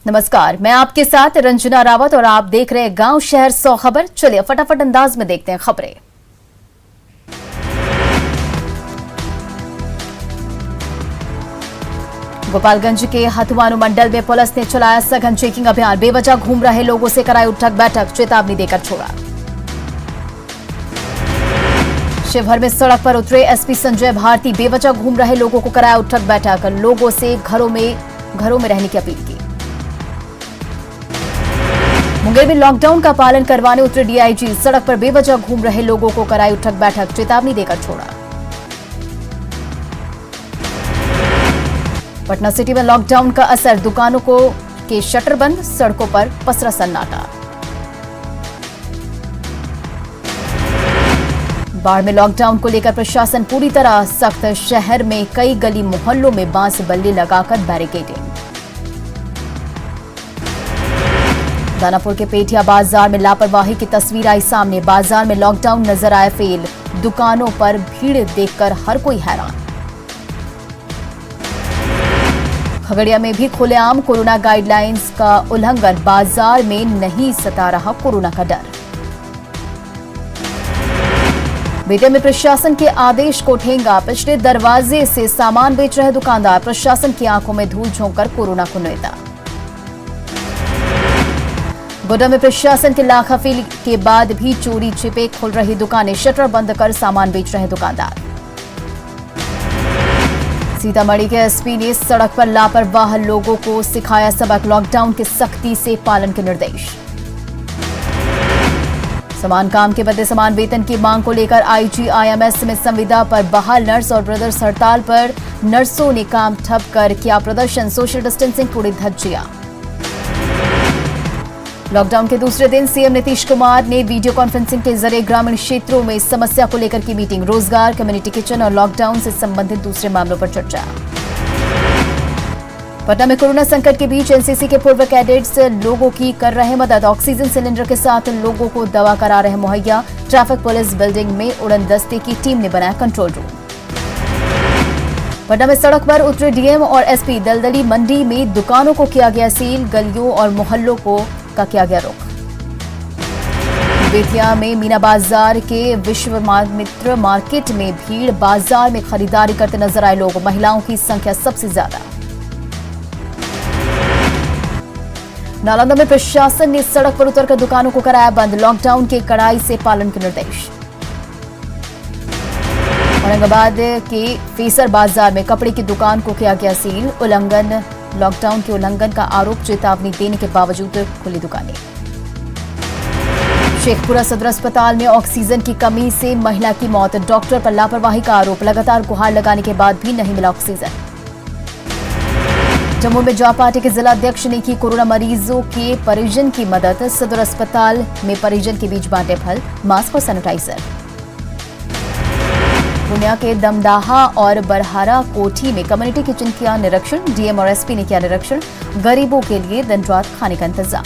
नमस्कार, मैं आपके साथ रंजना रावत और आप देख रहे हैं गांव शहर 100 खबर। चलिए फटाफट अंदाज में देखते हैं खबरें। गोपालगंज के हथुआनु मंडल में पुलिस ने चलाया सघन चेकिंग अभियान। बेवजह घूम रहे लोगों से कराई उठक बैठक, चेतावनी देकर छोड़ा। शिवहर में सड़क पर उतरे एसपी संजय भारती, बेवजह घूम रहे लोगों को कराया उठक बैठक, लोगों से घरों में रहने की अपील की। मुंगेर में लॉकडाउन का पालन करवाने उतरे डीआईजी, सड़क पर बेवजह घूम रहे लोगों को कराई उठक बैठक, चेतावनी देकर छोड़ा। पटना सिटी में लॉकडाउन का असर, दुकानों के शटर बंद, सड़कों पर पसरा सन्नाटा। बाढ़ में लॉकडाउन को लेकर प्रशासन पूरी तरह सख्त, शहर में कई गली मोहल्लों में बांस बल्ली लगाकर बैरिकेडिंग। दानापुर के पेठिया बाजार में लापरवाही की तस्वीर आई सामने, बाजार में लॉकडाउन नजर आया फेल, दुकानों पर भीड़ देखकर हर कोई हैरान। खगड़िया में भी खुलेआम कोरोना गाइडलाइंस का उल्लंघन, बाजार में नहीं सता रहा कोरोना का डर। बेटे में प्रशासन के आदेश को ठेंगा, पिछले दरवाजे से सामान बेच रहे दुकानदार, प्रशासन की आंखों में धूल झोंककर कोरोना को नेता। गोड्डा में प्रशासन के लाखफी के बाद भी चोरी छिपे खुल रही दुकानें, शटर बंद कर सामान बेच रहे दुकानदार। सीतामढ़ी के एसपी ने सड़क पर लापरवाह लोगों को सिखाया सबक, लॉकडाउन के सख्ती से पालन के निर्देश। समान काम के बदले समान वेतन की मांग को लेकर आईजीआईएमएस में संविदा पर बहाल नर्स और ब्रदर्स हड़ताल पर, नर्सों ने काम ठप कर किया प्रदर्शन, सोशल डिस्टेंसिंग तोड़ी धज्जियां। लॉकडाउन के दूसरे दिन सीएम नीतीश कुमार ने वीडियो कॉन्फ्रेंसिंग के जरिए ग्रामीण क्षेत्रों में समस्या को लेकर की मीटिंग, रोजगार, कम्युनिटी किचन और लॉकडाउन से संबंधित दूसरे मामलों पर चर्चा। पटना में कोरोना संकट के बीच एनसीसी के पूर्व कैडेट्स लोगों की कर रहे मदद, ऑक्सीजन सिलेंडर के साथ लोगों को दवा करा रहे मुहैया, ट्रैफिक पुलिस बिल्डिंग में उड़न दस्ते की टीम ने बनाया कंट्रोल रूम। पटना में सड़क पर उतरे डीएम और एसपी, दलदली मंडी में दुकानों को किया गया सील, गलियों और मोहल्लों का किया गया रोक। बेतिया में मीना बाजार के विश्वामित्र मार्केट में भीड़, बाजार में खरीदारी करते नजर आए लोग, महिलाओं की संख्या सबसे ज्यादा। नालंदा में प्रशासन ने सड़क पर उतरकर दुकानों को कराया बंद, लॉकडाउन के कड़ाई से पालन के निर्देश। औरंगाबाद के फेसर बाजार में कपड़े की दुकान को किया गया सील, लॉकडाउन के उल्लंघन का आरोप, चेतावनी देने के बावजूद खुली दुकानें। शेखपुरा सदर अस्पताल में ऑक्सीजन की कमी से महिला की मौत, डॉक्टर पर लापरवाही का आरोप, लगातार गुहार लगाने के बाद भी नहीं मिला ऑक्सीजन। जम्मू में जॉब पार्टी के जिला अध्यक्ष ने की कोरोना मरीजों के परिजन की मदद, सदर अस्पताल में परिजन के बीच बांटे फल, मास्क और सैनिटाइजर। पूर्णिया के दमदाहा और बरहारा कोठी में कम्युनिटी किचन किया निरीक्षण, डीएम और एसपी ने किया निरीक्षण, गरीबों के लिए दिन रात खाने का इंतजाम।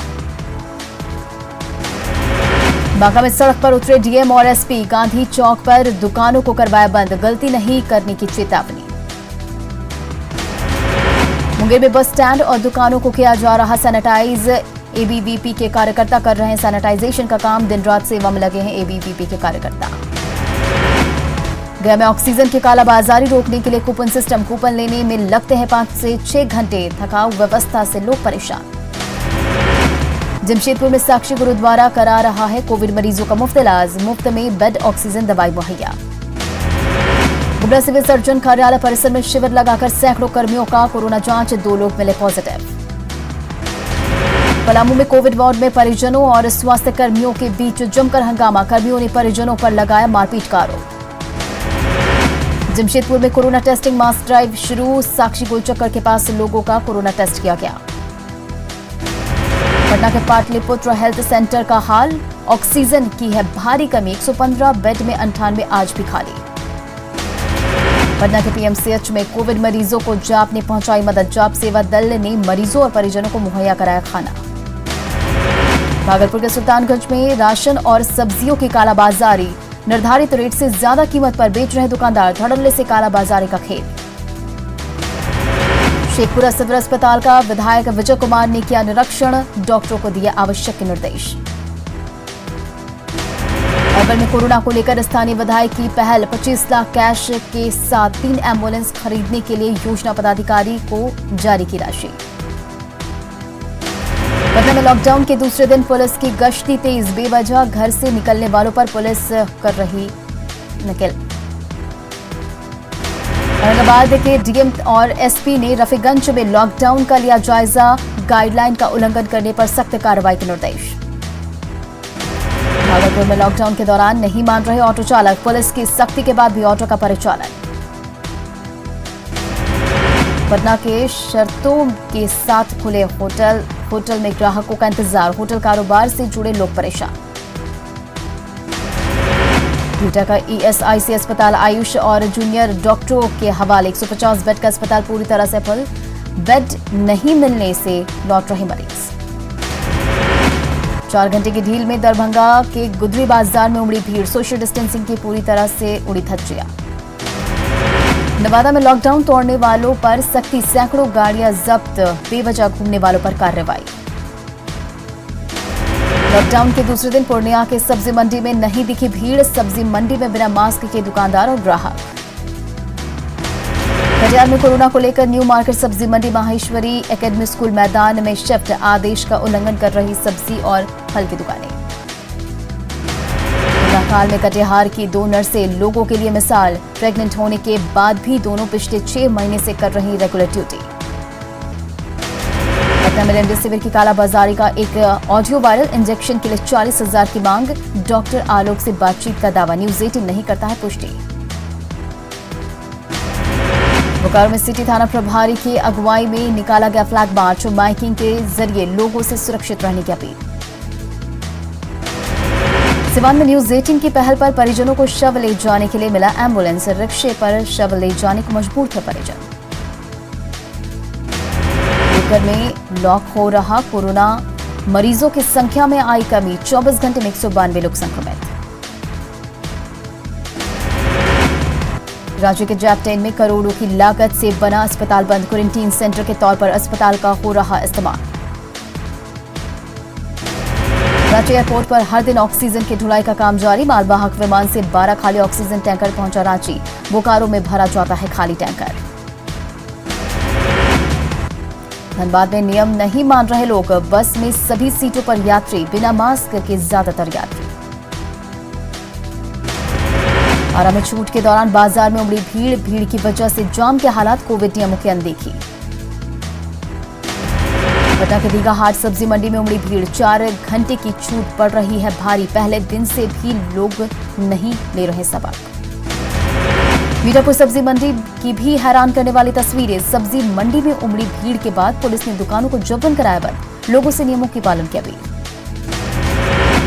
बांका में सड़क पर उतरे डीएम और एसपी, गांधी चौक पर दुकानों को करवाया बंद, गलती नहीं करने की चेतावनी। मुंगेर में बस स्टैंड और दुकानों को किया जा रहा सैनिटाइज, एबीवीपी के कार्यकर्ता कर रहे हैं सैनिटाइजेशन का काम, दिन रात सेवा में लगे हैं एबीवीपी के कार्यकर्ता। गया में ऑक्सीजन की कालाबाजारी रोकने के लिए कूपन सिस्टम, कूपन लेने में लगते हैं 5 से 6 घंटे, थकाऊ व्यवस्था से लोग परेशान। जमशेदपुर में साक्षी गुरुद्वारा करा रहा है कोविड मरीजों का मुफ्त इलाज, मुफ्त में बेड, ऑक्सीजन, दवाई मुहैया। गुमला सिविल सर्जन कार्यालय परिसर में शिविर लगाकर सैकड़ों कर्मियों का कोरोना जांच, 2 लोग मिले पॉजिटिव। पलामू में कोविड वार्ड में परिजनों और स्वास्थ्य कर्मियों के बीच जमकर हंगामा, कर्मियों ने परिजनों पर लगाया मारपीट का आरोप। जमशेदपुर में कोरोना टेस्टिंग मास ड्राइव शुरू, साक्षी गोलचक्कर के पास लोगों का कोरोना टेस्ट किया गया। पटना के पाटलिपुत्र हेल्थ सेंटर का हाल, ऑक्सीजन की है भारी कमी, 115 बेड में 98 आज भी खाली। पटना के पीएमसीएच में कोविड मरीजों को जाप ने पहुंचाई मदद, जाप सेवा दल ने मरीजों और परिजनों को मुहैया कराया खाना। भागलपुर के सुल्तानगंज में राशन और सब्जियों की कालाबाजारी, निर्धारित रेट से ज्यादा कीमत पर बेच रहे दुकानदार, धड़ल्ले से कालाबाजारी का खेल। शेखपुरा सदर अस्पताल का विधायक विजय कुमार ने किया निरीक्षण, डॉक्टरों को दिए आवश्यक निर्देश। अरवल में कोरोना को लेकर स्थानीय विधायक की पहल, 25 लाख कैश के साथ 3 एम्बुलेंस खरीदने के लिए योजना पदाधिकारी को जारी की राशि। पटना में लॉकडाउन के दूसरे दिन पुलिस की गश्ती तेज, बेवजह घर से निकलने वालों पर पुलिस कर रही नकेल। औरंगाबाद के डीएम और एसपी ने रफीगंज में लॉकडाउन का लिया जायजा, गाइडलाइन का उल्लंघन करने पर सख्त कार्रवाई के निर्देश। भागलपुर में लॉकडाउन के दौरान नहीं मान रहे ऑटो चालक, पुलिस की सख्ती के बाद भी ऑटो का परिचालन। पटना के शर्तों के साथ खुले होटल में ग्राहकों का इंतजार, होटल कारोबार से जुड़े लोग परेशान। एटा का ईएसआईसी अस्पताल आयुष और जूनियर डॉक्टरों के हवाले, 150 बेड का अस्पताल पूरी तरह से फुल, बेड नहीं मिलने से लौट रहे मरीज। 4 घंटे की ढील में दरभंगा के गुदरी बाजार में उमड़ी भीड़, सोशल डिस्टेंसिंग की पूरी तरह से उड़ी धज्जियां। नवादा में लॉकडाउन तोड़ने वालों पर सख्ती, सैकड़ों गाड़ियां जब्त, बेवजह घूमने वालों पर कार्रवाई। लॉकडाउन के दूसरे दिन पूर्णिया के सब्जी मंडी में नहीं दिखी भीड़, सब्जी मंडी में बिना मास्क के दुकानदार और ग्राहक। कटिहार में कोरोना को लेकर न्यू मार्केट सब्जी मंडी माहेश्वरी एकेडमी स्कूल मैदान में शिफ्ट, आदेश का उल्लंघन कर रही सब्जी और फल की दुकानें। कोरोना काल में कटिहार की 2 नर्सें लोगों के लिए मिसाल, प्रेग्नेंट होने के बाद भी दोनों पिछले 6 महीने से कर रही रेगुलर ड्यूटी। पटना में रेमडेसिविर की कालाबाजारी का एक ऑडियो वायरल, इंजेक्शन के लिए 40,000 की मांग, डॉक्टर आलोक से बातचीत का दावा, न्यूज 18 नहीं करता है पुष्टि। बोकारो में सिटी थाना प्रभारी की अगुवाई में निकाला गया फ्लैग मार्च, माइकिंग के जरिए लोगों से सुरक्षित रहने की अपील। सिवान में न्यूज 18 की पहल पर परिजनों को शव ले जाने के लिए मिला एम्बुलेंस, रिक्शे पर शव ले जाने को मजबूर थे परिजन। देवघर में लॉक हो रहा कोरोना, मरीजों की संख्या में आई कमी, 24 घंटे में 192 लोग संक्रमित। राज्य के जैप 10 में करोड़ों की लागत से बना अस्पताल बंद, क्वारंटीन सेंटर के तौर पर अस्पताल का हो रहा इस्तेमाल। रांची एयरपोर्ट पर हर दिन ऑक्सीजन की ढुलाई का काम जारी, मालवाहक विमान से 12 खाली ऑक्सीजन टैंकर पहुंचा रांची, बोकारो में भरा जाता है खाली टैंकर। धनबाद में नियम नहीं मान रहे लोग, बस में सभी सीटों पर यात्री, बिना मास्क के ज्यादातर यात्री। आरा में छूट के दौरान बाजार में उमड़ी भीड़ की वजह से जाम के हालात, कोविड नियमों की अनदेखी। पटना के दीघा हाट सब्जी मंडी में उमड़ी भीड़, 4 घंटे की छूट पड़ रही है भारी, पहले दिन से भी लोग नहीं ले रहे सबक। मीरापुर सब्जी मंडी की भी हैरान करने वाली तस्वीरें, सब्जी मंडी में उमड़ी भीड़ के बाद पुलिस ने दुकानों को जबरन कराया बंद, लोगों से नियमों की पालन की अपील।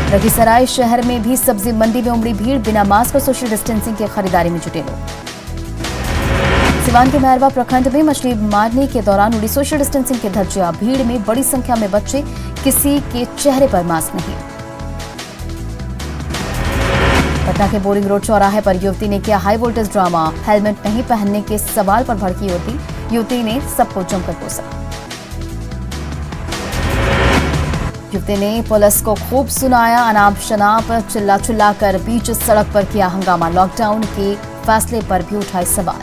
लखीसराय शहर में भी सब्जी मंडी में उमड़ी भीड़, बिना मास्क और सोशल डिस्टेंसिंग की खरीदारी में जुटे लोग। सिवान के मैरवा प्रखंड में मछली मारने के दौरान उड़ी सोशल डिस्टेंसिंग की धज्जियां, भीड़ में बड़ी संख्या में बच्चे, किसी के चेहरे पर मास्क नहीं। पटना के बोरिंग रोड चौराहे पर युवती ने किया हाई वोल्टेज ड्रामा, हेलमेट नहीं पहनने के सवाल पर भड़की युवती ने सबको जमकर कोसा। युवती ने पुलिस को खूब सुनाया, अनाप शनाप चिल्ला कर बीच सड़क पर किया हंगामा, लॉकडाउन के फैसले पर भी उठाए सवाल।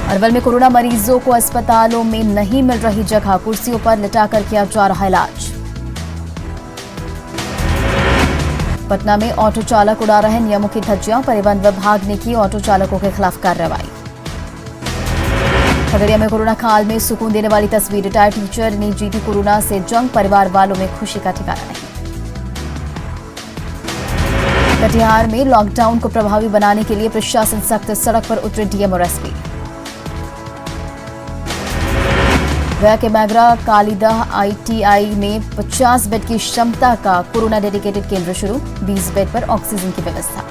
अरवल में कोरोना मरीजों को अस्पतालों में नहीं मिल रही जगह, कुर्सियों पर लिटाकर किया जा रहा इलाज। पटना में ऑटो चालक उड़ा रहे नियमों की धज्जियां, परिवहन विभाग ने की ऑटो चालकों के खिलाफ कार्रवाई। खगड़िया में कोरोना काल में सुकून देने वाली तस्वीर, रिटायर्ड टीचर ने जीती कोरोना से जंग, परिवार वालों में खुशी का ठिकाना नहीं। कटिहार में लॉकडाउन को प्रभावी बनाने के लिए प्रशासन सख्त, सड़क पर उतरे डीएम और एसपी। गया के मैगरा कालीदह आईटीआई में 50 बेड की क्षमता का कोरोना डेडिकेटेड केंद्र शुरू, 20 बेड पर ऑक्सीजन की व्यवस्था।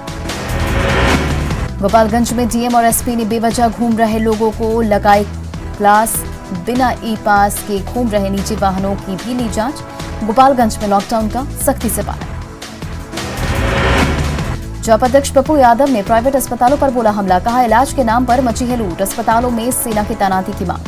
गोपालगंज में डीएम और एसपी ने बेवजह घूम रहे लोगों को लगाई क्लास, बिना ई पास के घूम रहे निजी वाहनों की भी ली जांच, गोपालगंज में लॉकडाउन का सख्ती से पालन। जॉप अध्यक्ष पप्पू यादव ने प्राइवेट अस्पतालों पर बोला हमला, कहा इलाज के नाम पर मची है लूट, अस्पतालों में सेना की तैनाती की मांग।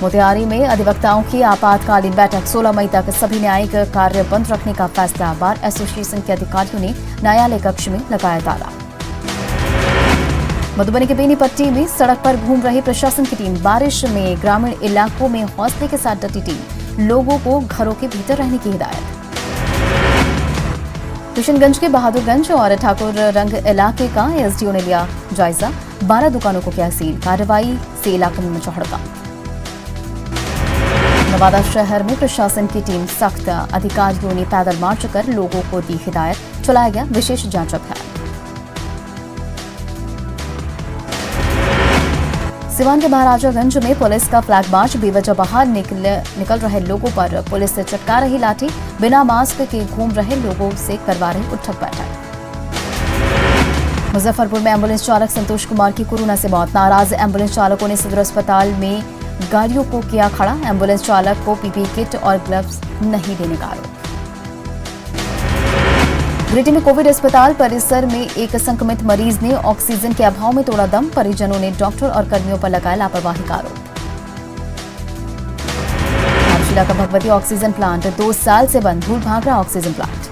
मोतिहारी में अधिवक्ताओं की आपातकालीन बैठक, 16 मई तक सभी न्यायिक कार्य बंद रखने का फैसला, बार एसोसिएशन के अधिकारियों ने न्यायालय कक्ष में लगाया ताला। मधुबनी के बेनीपट्टी में सड़क पर घूम रही प्रशासन की टीम, बारिश में ग्रामीण इलाकों में हौसले के साथ डटी टीम, लोगों को घरों के भीतर रहने की हिदायत। किशनगंज के बहादुरगंज और ठाकुर रंग इलाके का एसडीओ ने लिया जायजा, 12 दुकानों को किया सील, कार्रवाई से इलाके में मचा हड़कंप। नवादा शहर में प्रशासन की टीम सख्त, अधिकारियों ने पैदल मार्च कर लोगों को दी हिदायत, चलाया गया विशेष जांच अभियान। सिवान के महाराजागंज में पुलिस का फ्लैग मार्च, बेवजह बाहर निकल रहे लोगों पर पुलिस से चटका रही लाठी, बिना मास्क के घूम रहे लोगों से करवा रही उठक बैठक। मुजफ्फरपुर में एम्बुलेंस चालक संतोष कुमार की कोरोना से मौत, नाराज एम्बुलेंस चालकों ने सदर अस्पताल में गाड़ियों को किया खड़ा, एम्बुलेंस चालक को पीपीई किट और ग्लव्स नहीं देने का आरोप। ग्रेटी में कोविड अस्पताल परिसर में एक संक्रमित मरीज ने ऑक्सीजन के अभाव में तोड़ा दम, परिजनों ने डॉक्टर और कर्मियों पर लगाया लापरवाही का आरोप। धारशिला का भगवती ऑक्सीजन प्लांट 2 साल से बंद, धूल भाग रहा ऑक्सीजन प्लांट।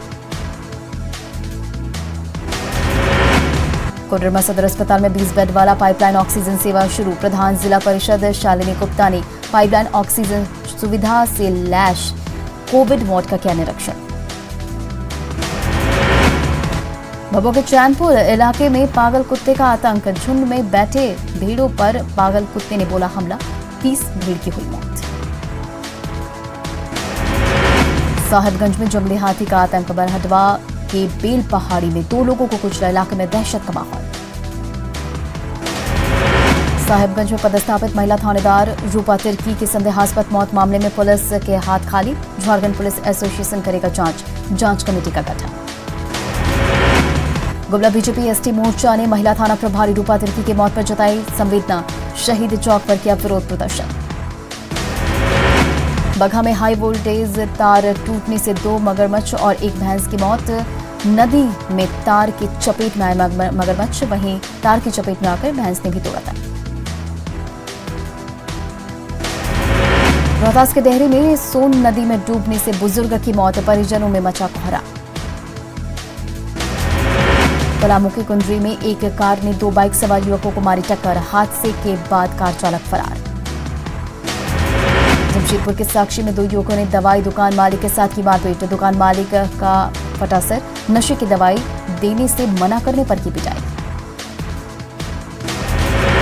कोडरमा सदर अस्पताल में 20 बेड वाला पाइपलाइन ऑक्सीजन सेवा शुरू, प्रधान जिला परिषद शालिनी गुप्ता ने पाइपलाइन ऑक्सीजन सुविधा से लैश कोविड वार्ड का किया निरीक्षण। भभुआ के चैनपुर इलाके में पागल कुत्ते का आतंक, झुंड में बैठे भेड़ों पर पागल कुत्ते ने बोला हमला, 30 भीड़ की हुई मौत। साहिबगंज में जंगली हाथी का आतंक, बरहटवा के बेल पहाड़ी में 2 लोगों को कुचला, इलाके में दहशत का माहौल। साहिबगंज में पदस्थापित महिला थानेदार रूपा तिर्की की संदेहास्पद मौत मामले में पुलिस के हाथ खाली, झारखंड पुलिस एसोसिएशन करेगा जांच कमेटी का गठन। गुमला बीजेपी एसटी मोर्चा ने महिला थाना प्रभारी रूपा तिर्की की मौत पर जताई संवेदना, शहीद चौक पर किया विरोध प्रदर्शन। बगहा में हाई वोल्टेज तार टूटने से 2 मगरमच्छ और 1 भैंस की मौत, नदी में तार की चपेट में आए मगरमच्छ, वहीं तार की चपेट में आकर भैंस ने भी तोड़ा था। रोहतास के डेहरी में सोन नदी में डूबने से बुजुर्ग की मौत, परिजनों में मचा कोहरा। पलामू की कुंडरी में एक कार ने 2 बाइक सवार युवकों को मारी टक्कर, हादसे के बाद कार चालक फरार। जमशेदपुर के साक्षी में 2 युवकों ने दवाई दुकान मालिक के साथ की मारपीट, दुकान मालिक का फटा सर, नशे की दवाई देने से मना करने पर की पिटाई।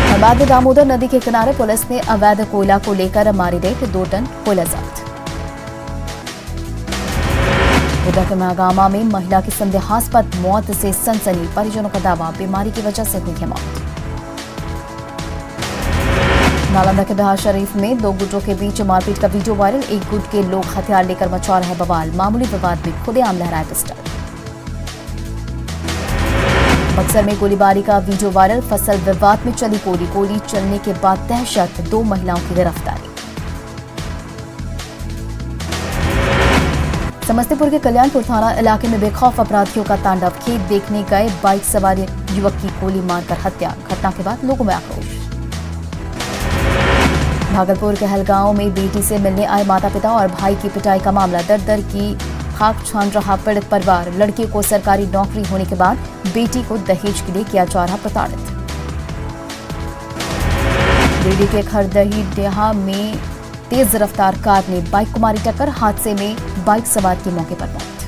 धनबाद में दामोदर नदी के किनारे पुलिस ने अवैध कोयला को लेकर मारी रेड, 2 टन कोयला जब्त। उधर के महागामा में महिला की संदेहास्पद मौत से सनसनी, परिजनों का दावा बीमारी की वजह से हुई है मौत। नालंदा के बिहार शरीफ में 2 गुटों के बीच मारपीट का वीडियो वायरल, एक गुट के लोग हथियार लेकर मचा रहे बवाल, मामूली विवाद में खुलेआम लहराए पिस्टल। बक्सर में गोलीबारी का वीडियो वायरल, फसल विवाद में चली गोली चलने के बाद दहशत, 2 महिलाओं की गिरफ्तारी। समस्तीपुर के कल्याणपुर थाना इलाके में बेखौफ अपराधियों का तांडव, खेत देखने गए बाइक सवार युवक की गोली मारकर हत्या, घटना के बाद लोगों में आक्रोश। भागलपुर के हलगांव में बेटी से मिलने आए माता पिता और भाई की पिटाई का मामला, दर की खाक छान रहा पीड़ित परिवार, लड़के को सरकारी नौकरी होने के बाद बेटी को दहेज के लिए किया जा रहा प्रताड़ित। गिरिडीह के खरदही डेहा में तेज रफ्तार कार ने बाइक को मारी टक्कर, हादसे में बाइक सवार की मौके पर मौत।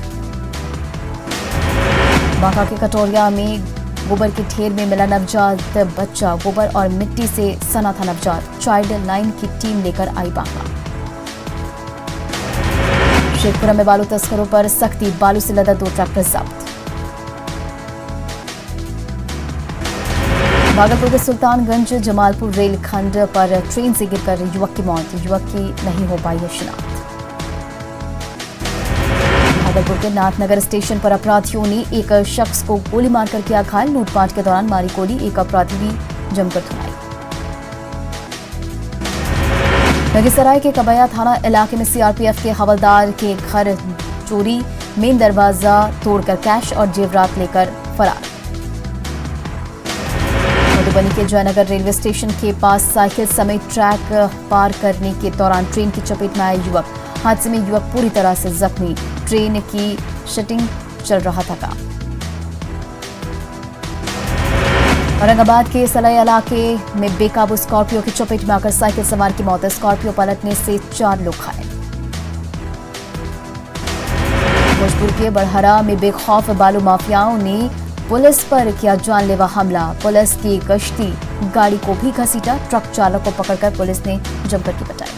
बांका के कटोरिया में गोबर के ढेर में मिला नवजात बच्चा, गोबर और मिट्टी से सना था नवजात, चाइल्ड लाइन की टीम लेकर आई बांका। शेखपुरा में बालू तस्करों पर सख्ती, बालू से लदा 2 ट्रैक्टर जब्त। भागलपुर के सुल्तानगंज जमालपुर रेलखंड पर ट्रेन से गिरकर युवक की मौत, युवक की नहीं हो पाई है शिनाख्त। भागलपुर के नाथनगर स्टेशन पर अपराधियों ने एक शख्स को गोली मारकर किया घायल, लूटपाट के दौरान मारी गोली, एक अपराधी भी जमकर धुनाई। लखीसराय के कबैया थाना इलाके में सीआरपीएफ के हवलदार के घर चोरी, मेन दरवाजा तोड़कर कैश और जेवरात लेकर फरार। मधुबनी के जयनगर रेलवे स्टेशन के पास साइकिल समेत ट्रैक पार करने के दौरान ट्रेन की चपेट में आया युवक। हादसे में युवक पूरी तरह से जख्मी। ट्रेन की शटिंग चल रहा था काम। औरंगाबाद के सलाई इलाके में बेकाबू स्कॉर्पियो की चपेट में आकर साइकिल सवार की मौत। स्कॉर्पियो पलटने से 4 लोग घायल। भोजपुर के बड़हरा में बेखौफ बालू माफियाओं ने पुलिस पर किया जानलेवा हमला। पुलिस की गश्ती गाड़ी को भी घसीटा। ट्रक चालक को पकड़कर पुलिस ने जमकर की पिटाई।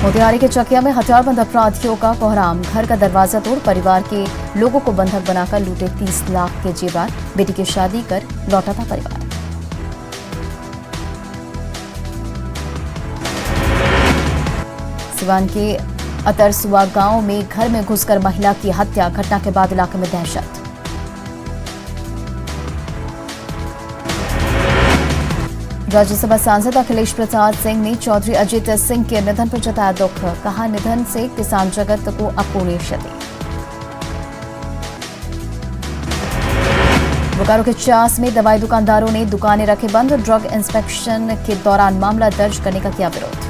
मोतिहारी के चकिया में हथियारबंद अपराधियों का कोहराम। घर का दरवाजा तोड़ परिवार के लोगों को बंधक बनाकर लूटे 30 लाख के जेवर। बेटी की शादी कर लौटा था परिवार। सिवान के अतरसुआ गांव में घर में घुसकर महिला की हत्या। घटना के बाद इलाके में दहशत। राज्यसभा सांसद अखिलेश प्रसाद सिंह ने चौधरी अजित सिंह के निधन पर जताया दुख। कहा, निधन से किसान जगत को अपूर्णीय क्षति। बोकारो के चास में दवाई दुकानदारों ने दुकानें रखे बंद। ड्रग इंस्पेक्शन के दौरान मामला दर्ज करने का किया विरोध।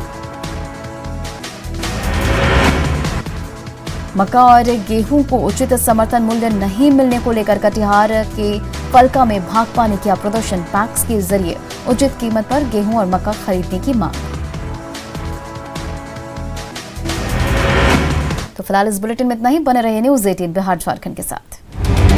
मक्का और गेहूं को उचित समर्थन मूल्य नहीं मिलने को लेकर कटिहार के फलका में भाकपा ने किया प्रदर्शन। पैक्स के जरिए उचित कीमत पर गेहूं और मक्का खरीदने की मांग। तो फिलहाल इस बुलेटिन में इतना ही। बने रहिए न्यूज़ 18 बिहार झारखंड के साथ।